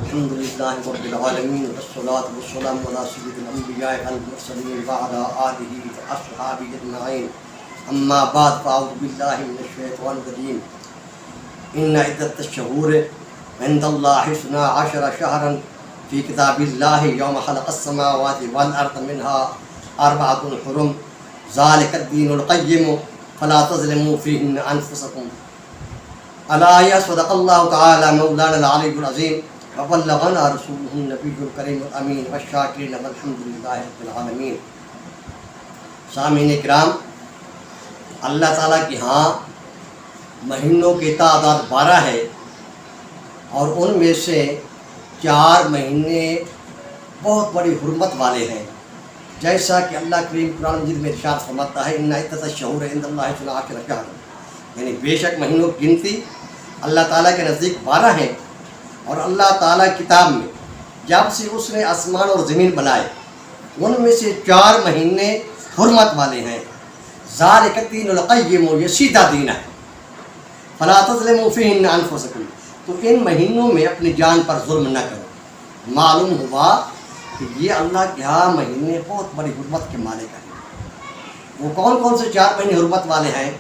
الحمد لله رب العالمين والصلاة والسلام على سيد الأنبياء والمرسلين وعلى آله وأصحابه أجمعين. أما بعد فأعوذ بالله من الشيطان الرجيم. إن عدة الشهور عند الله 12 شهرا في كتاب الله يوم خلق السماوات والأرض منها 4 حرم ذلك الدين القيم فلا تظلموا فيهن أنفسكم. الآية صدق الله تعالى مولانا العلي العظيم وبلغنا رسوله النبي الكريم الأمين والشاكرين والحمد لله رب العالمین. سامعین کرام، اللہ تعالیٰ کے ہاں مہینوں کی تعداد 12 ہے اور ان میں سے 4 مہینے بہت بڑی حرمت والے ہیں، جیسا کہ اللہ کریم قرآن مجید میں ارشاد فرماتا ہے ان عدۃ الشہور عند اللہ 12 شہر، یعنی بے شک مہینوں کی گنتی اللہ تعالیٰ کے نزدیک 12 ہیں. اور اللہ تعالیٰ کتاب میں جب سے اس نے آسمان اور زمین بنائے ان میں سے 4 مہینے حرمت والے ہیں. ذالک الدین القیم، یہ سیدھا دین ہے. فلا تظلموا فیہن انفسکم، تو ان مہینوں میں اپنی جان پر ظلم نہ کرو. معلوم ہوا کہ یہ اللہ کے ہاں مہینے بہت بڑی حرمت کے مالک ہیں. وہ کون کون سے 4 مہینے حرمت والے ہیں؟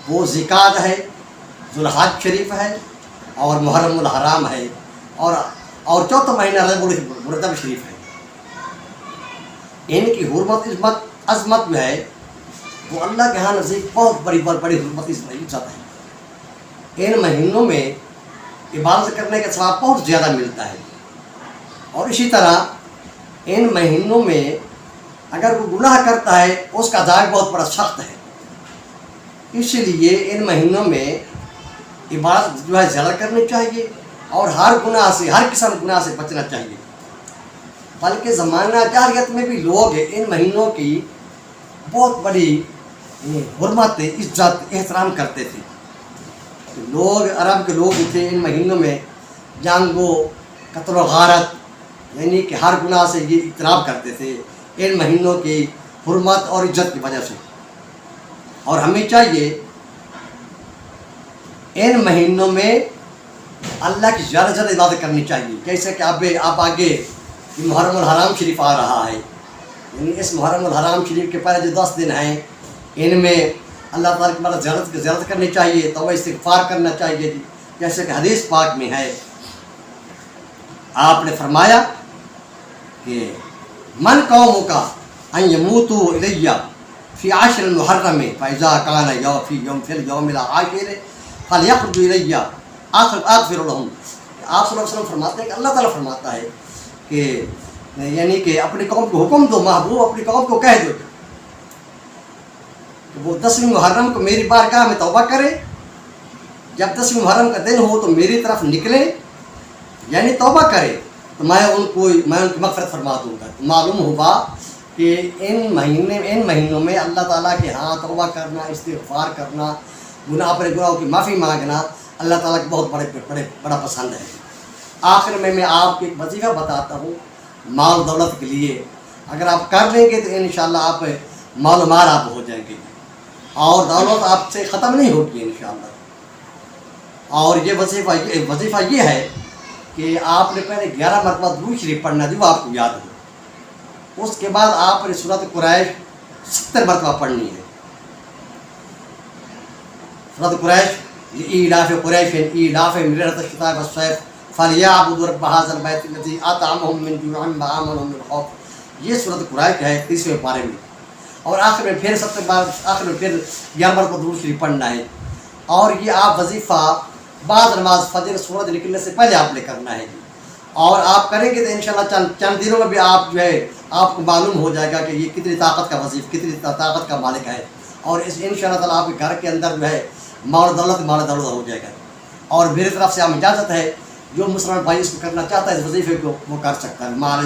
وہ ذوالقعدہ ہے، ذوالحج شریف ہے، اور محرم الحرام ہے، اور چوتھا مہینہ رجب الرجب شریف ہے. ان کی حرمت عظمت جو ہے وہ اللہ کے ہاں نزدیک بہت بڑی حرمت عزت ہے. ان مہینوں میں عبادت کرنے کا ثواب بہت زیادہ ملتا ہے. اور اسی طرح ان مہینوں میں اگر کوئی گناہ کرتا ہے اس کا عذاب بہت بڑا سخت ہے. اسی لیے ان مہینوں میں عبادت جو ہے زیادہ کرنی چاہیے اور ہر گناہ سے، ہر قسم گناہ سے بچنا چاہیے. بلکہ زمانہ جاہلیت میں بھی لوگ ان مہینوں کی بہت بڑی حرمت، عزت، احترام کرتے تھے. لوگ، عرب کے لوگ تھے، ان مہینوں میں جنگ و قتل و غارت، یعنی کہ ہر گناہ سے یہ اجتناب کرتے تھے ان مہینوں کی حرمت اور عزت کی وجہ سے. اور ہمیں چاہیے ان مہینوں میں اللہ کی زیادہ سے زیادہ عبادت کرنی چاہیے. جیسے کہ اب آگے محرم الحرام شریف آ رہا ہے، یعنی اس محرم الحرام شریف کے پہلے جو 10 دن ہیں ان میں اللہ تعالیٰ کی بڑا زیارت کرنی چاہیے، توبہ استغفار کرنا چاہیے. جیسے کہ حدیث پاک میں ہے، آپ نے فرمایا کہ من قوموں کا ان یموتوا الیہ فی 10 المحرم فاذا کان فی اليوم العاشر فلیخرجوا الیہ اغفر لهم. آپ صلی اللہ علیہ وسلم فرماتے ہیں کہ اللہ تعالیٰ فرماتا ہے کہ یعنی کہ اپنی قوم کو حکم دو، محبوب اپنی قوم کو کہہ دو کہ وہ 10ویں محرم کو میری بارگاہ میں توبہ کرے. جب 10ویں محرم کا دن ہو تو میری طرف نکلے، یعنی توبہ کرے، تو میں ان کی مغفرت فرما دوں گا. معلوم ہوا کہ ان مہینوں میں اللہ تعالیٰ کے ہاں توبہ کرنا، استغفار کرنا، اپنے گناہوں کی معافی مانگنا اللہ تعالیٰ کو بہت بڑا پسند ہے. آخر میں آپ کو ایک وظیفہ بتاتا ہوں مال دولت کے لیے. اگر آپ کر لیں گے تو انشاءاللہ آپ مال و مال آپ ہو جائیں گے اور دولت آپ سے ختم نہیں ہوگی انشاءاللہ. اور یہ وظیفہ یہ ہے کہ آپ نے پہلے 11 مرتبہ درود شریف پڑھنا جو آپ کو یاد ہو. اس کے بعد آپ نے سورۃ قریش 70 مرتبہ پڑھنی ہے. سورۃ قریش، ایلاف قریش ایلافہم رحلۃ الشتاء والصیف فلیعبدوا رب ھذا البیت الذی اطعمهم من جوع وآمنهم من خوف. یہ سورۃ قریش ہے 30ویں پارے میں. اور آخر میں پھر 11 مرتبہ درود شریف پڑھنا ہے. اور یہ آپ وظیفہ بعد نماز فجر سورج نکلنے سے پہلے آپ نے کرنا ہے. اور آپ کریں گے تو انشاءاللہ چند دنوں میں بھی آپ جو ہے آپ کو معلوم ہو جائے گا کہ یہ کتنی طاقت کا وظیفہ، کتنی طاقت کا مالک ہے. اور اس انشاءاللہ تعالیٰ آپ کے گھر کے اندر جو ہے مال دولت ہو جائے گا. اور میری طرف سے ہمیں اجازت ہے، جو مسلمان بھائی اس کو کرنا چاہتا ہے اس وظیفے کو وہ کر سکتا ہے. مال